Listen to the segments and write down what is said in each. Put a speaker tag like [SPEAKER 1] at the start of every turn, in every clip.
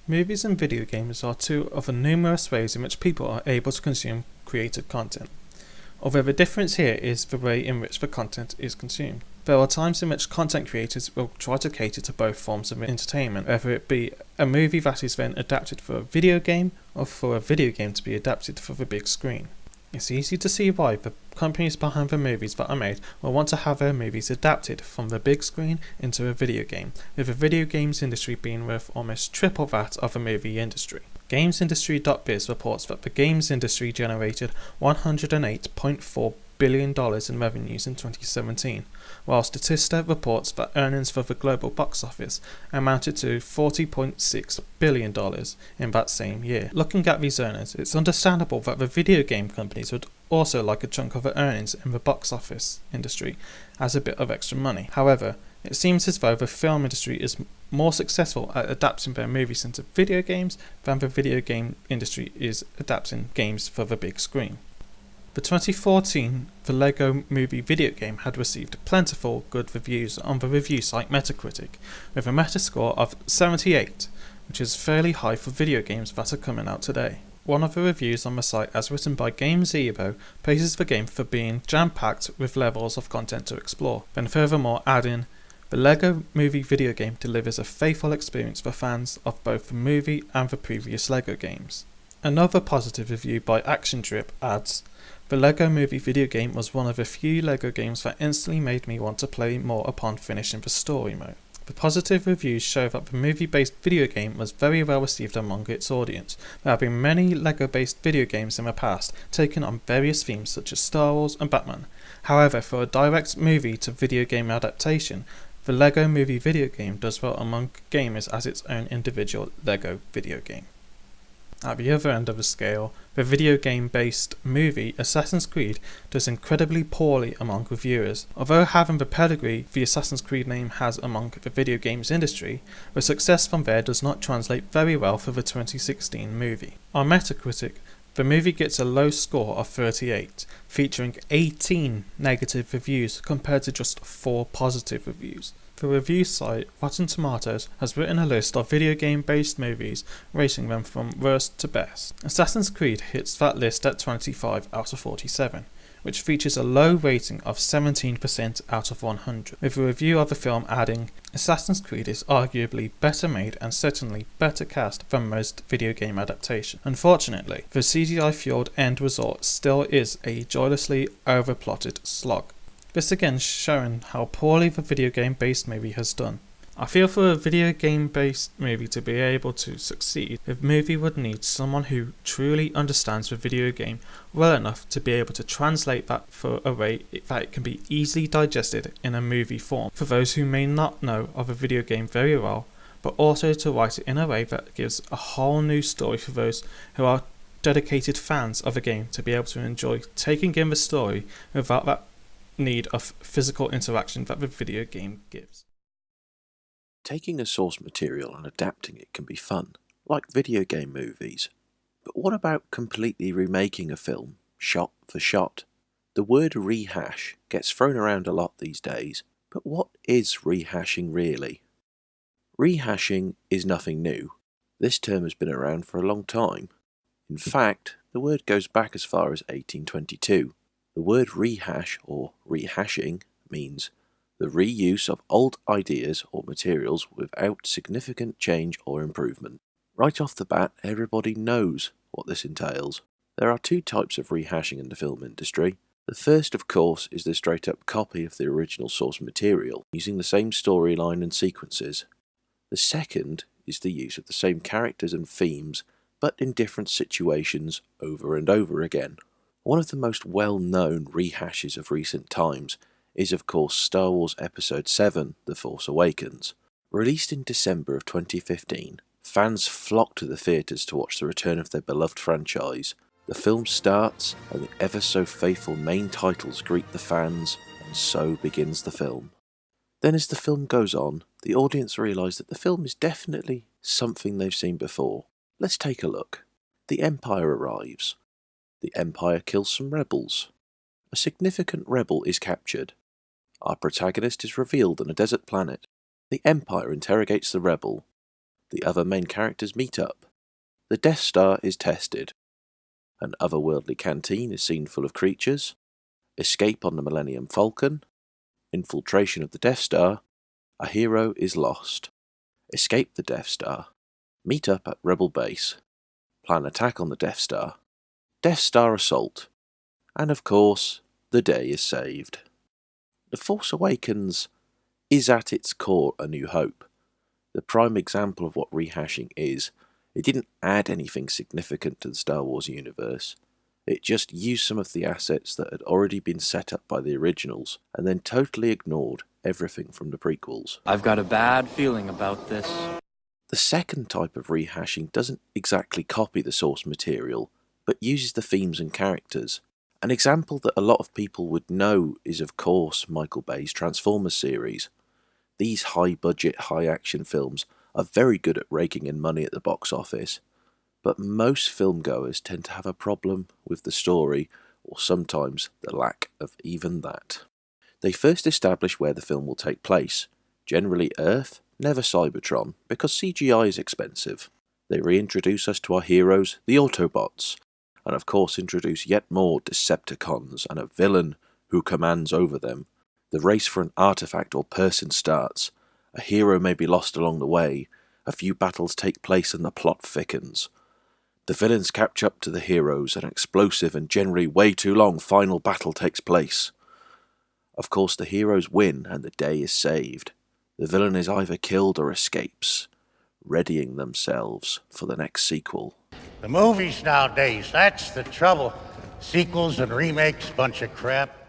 [SPEAKER 1] Movies and video games are two of the numerous ways in which people are able to consume created content, although the difference here is the way in which the content is consumed. There are times in which content creators will try to cater to both forms of entertainment, whether it be a movie that is then adapted for a video game or for a video game to be adapted for the big screen. It's easy to see why the companies behind the movies that are made will want to have their movies adapted from the big screen into a video game, with the video games industry being worth almost triple that of the movie industry. GamesIndustry.biz reports that the games industry generated $108.4 billion in revenues in 2017, while Statista reports that earnings for the global box office amounted to $40.6 billion in that same year. Looking at these earnings, it's understandable that the video game companies would also like a chunk of the earnings in the box office industry as a bit of extra money. However, it seems as though the film industry is more successful at adapting their movies into video games than the video game industry is adapting games for the big screen. The 2014 The Lego Movie video game had received plentiful good reviews on the review site Metacritic, with a Metascore of 78, which is fairly high for video games that are coming out today. One of the reviews on the site, as written by GameZero, praises the game for being jam-packed with levels of content to explore, then furthermore adding, "The Lego Movie video game delivers a faithful experience for fans of both the movie and the previous Lego games." Another positive review by Action Trip adds, "The Lego Movie video game was one of the few Lego games that instantly made me want to play more upon finishing the story mode." The positive reviews show that the movie-based video game was very well received among its audience. There have been many Lego-based video games in the past, taking on various themes such as Star Wars and Batman. However, for a direct movie to video game adaptation, the Lego Movie video game does well among gamers as its own individual Lego video game. At the other end of the scale, the video game-based movie Assassin's Creed does incredibly poorly among reviewers. Although having the pedigree the Assassin's Creed name has among the video games industry, the success from there does not translate very well for the 2016 movie. On Metacritic, the movie gets a low score of 38, featuring 18 negative reviews compared to just 4 positive reviews. The review site Rotten Tomatoes has written a list of video game-based movies, rating them from worst to best. Assassin's Creed hits that list at 25 out of 47, which features a low rating of 17% out of 100, with a review of the film adding, "Assassin's Creed is arguably better made and certainly better cast than most video game adaptations. Unfortunately, the CGI-fueled end result still is a joylessly overplotted slog." This again showing how poorly the video game-based movie has done. I feel for a video game-based movie to be able to succeed, the movie would need someone who truly understands the video game well enough to be able to translate that for a way that it can be easily digested in a movie form for those who may not know of a video game very well, but also to write it in a way that gives a whole new story for those who are dedicated fans of a game to be able to enjoy taking in the story without that need of physical interaction that the video game gives.
[SPEAKER 2] Taking a source material and adapting it can be fun, like video game movies. But what about completely remaking a film, shot for shot? The word rehash gets thrown around a lot these days, but what is rehashing really? Rehashing is nothing new. This term has been around for a long time. In fact, the word goes back as far as 1822. The word rehash or rehashing means the reuse of old ideas or materials without significant change or improvement. Right off the bat, everybody knows what this entails. There are 2 types of rehashing in the film industry. The first, of course, is the straight-up copy of the original source material, using the same storyline and sequences. The second is the use of the same characters and themes, but in different situations over and over again. One of the most well-known rehashes of recent times is of course Star Wars Episode 7, The Force Awakens. Released in December of 2015, fans flocked to the theatres to watch the return of their beloved franchise. The film starts and the ever so faithful main titles greet the fans, and so begins the film. Then as the film goes on, the audience realise that the film is definitely something they've seen before. Let's take a look. The Empire arrives. The Empire kills some rebels. A significant rebel is captured. Our protagonist is revealed on a desert planet. The Empire interrogates the rebel. The other main characters meet up. The Death Star is tested. An otherworldly canteen is seen full of creatures. Escape on the Millennium Falcon. Infiltration of the Death Star. A hero is lost. Escape the Death Star. Meet up at Rebel Base. Plan attack on the Death Star. Death Star assault. And of course, the day is saved. The Force Awakens is at its core A New Hope. The prime example of what rehashing is, it didn't add anything significant to the Star Wars universe. It just used some of the assets that had already been set up by the originals, and then totally ignored everything from the prequels.
[SPEAKER 3] I've got a bad feeling about this.
[SPEAKER 2] The second type of rehashing doesn't exactly copy the source material, but uses the themes and characters. An example that a lot of people would know is of course Michael Bay's Transformers series. These high-budget, high-action films are very good at raking in money at the box office, but most filmgoers tend to have a problem with the story, or sometimes the lack of even that. They first establish where the film will take place, generally Earth, never Cybertron, because CGI is expensive. They reintroduce us to our heroes, the Autobots, and of course introduce yet more Decepticons and a villain who commands over them. The race for an artifact or person starts. A hero may be lost along the way. A few battles take place and the plot thickens. The villains catch up to the heroes. An explosive and generally way too long final battle takes place. Of course the heroes win and the day is saved. The villain is either killed or escapes, readying themselves for the next sequel.
[SPEAKER 4] The movies nowadays, that's the trouble. Sequels and remakes, bunch of crap.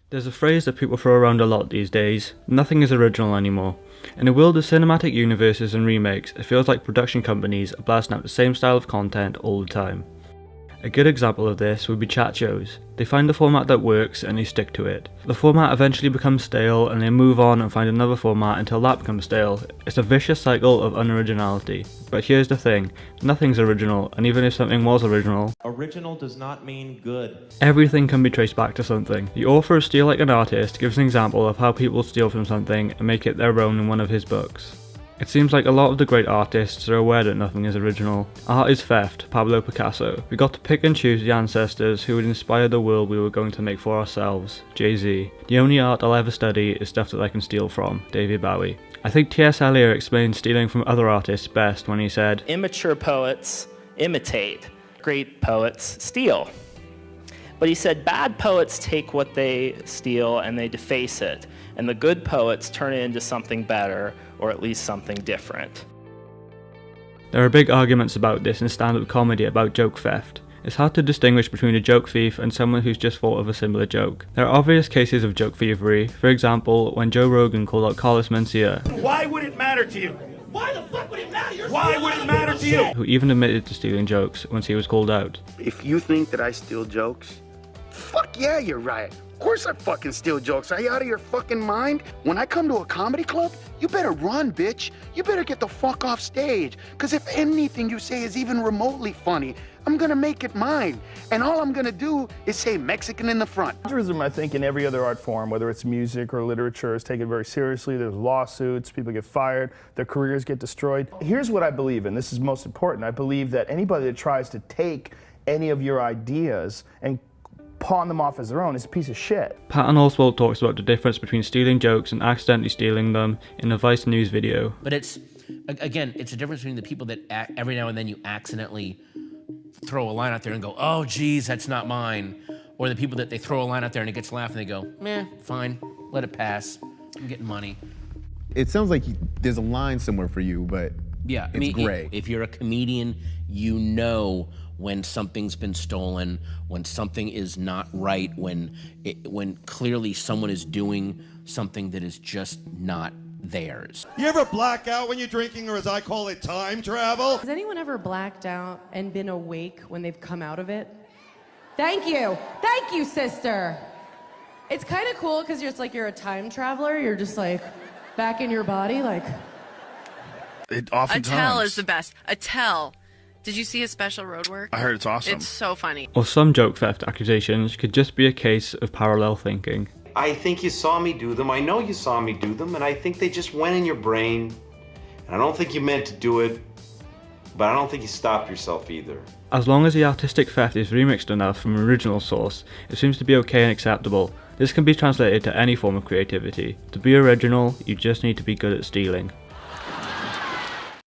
[SPEAKER 5] There's a phrase that people throw around a lot these days: nothing is original anymore. In a world of cinematic universes and remakes, it feels like production companies are blasting out the same style of content all the time. A good example of this would be chat shows. They find a format that works and they stick to it. The format eventually becomes stale and they move on and find another format until that becomes stale. It's a vicious cycle of unoriginality. But here's the thing, nothing's original, and even if something was original,
[SPEAKER 6] original does not mean good.
[SPEAKER 5] Everything can be traced back to something. The author of Steal Like an Artist gives an example of how people steal from something and make it their own in one of his books. It seems like a lot of the great artists are aware that nothing is original. Art is theft, Pablo Picasso. We got to pick and choose the ancestors who would inspire the world we were going to make for ourselves, Jay-Z. The only art I'll ever study is stuff that I can steal from, David Bowie. I think T.S. Eliot explained stealing from other artists best when he said,
[SPEAKER 7] "Immature poets imitate, great poets steal." But he said bad poets take what they steal and they deface it, and the good poets turn it into something better, or at least something different.
[SPEAKER 5] There are big arguments about this in stand-up comedy about joke theft. It's hard to distinguish between a joke thief and someone who's just thought of a similar joke. There are obvious cases of joke thievery, for example, when Joe Rogan called out Carlos Mencia.
[SPEAKER 8] Why would it matter to you? Why the fuck would it matter? Why would it matter to you?
[SPEAKER 5] Who even admitted to stealing jokes once he was called out.
[SPEAKER 9] If you think that I steal jokes, fuck yeah, you're right. Of course I fucking steal jokes. Are you out of your fucking mind? When I come to a comedy club, you better run, bitch. You better get the fuck off stage. Because if anything you say is even remotely funny, I'm gonna make it mine. And all I'm gonna do is say Mexican in the front.
[SPEAKER 10] Plagiarism, I think, in every other art form, whether it's music or literature, is taken very seriously. There's lawsuits, people get fired, their careers get destroyed. Here's what I believe in. This is most important. I believe that anybody that tries to take any of your ideas and pawn them off as their own is a piece of shit.
[SPEAKER 5] Patton Oswalt talks about the difference between stealing jokes and accidentally stealing them in a Vice News video.
[SPEAKER 11] But it's a difference between the people that every now and then you accidentally throw a line out there and go, oh geez, that's not mine. Or the people that they throw a line out there and it gets laughed and they go, meh, fine, let it pass, I'm getting money.
[SPEAKER 12] It sounds like there's a line somewhere for you, but
[SPEAKER 11] yeah,
[SPEAKER 12] it's
[SPEAKER 11] I mean,
[SPEAKER 12] gray.
[SPEAKER 11] If you're a comedian, you know when something's been stolen, when something is not right, when clearly someone is doing something that is just not theirs.
[SPEAKER 8] You ever black out when you're drinking, or as I call it, time travel?
[SPEAKER 13] Has anyone ever blacked out and been awake when they've come out of it? Thank you, sister. It's kind of cool because it's like you're a time traveler. You're just like back in your body, like.
[SPEAKER 14] A tell is the best. A tell. Did you see his special road work?
[SPEAKER 12] I heard it's awesome.
[SPEAKER 14] It's so funny.
[SPEAKER 5] Or some joke theft accusations could just be a case of parallel thinking.
[SPEAKER 15] I think you saw me do them. I know you saw me do them, and I think they just went in your brain. And I don't think you meant to do it, but I don't think you stopped yourself either.
[SPEAKER 5] As long as the artistic theft is remixed enough from an original source, it seems to be okay and acceptable. This can be translated to any form of creativity. To be original, you just need to be good at stealing.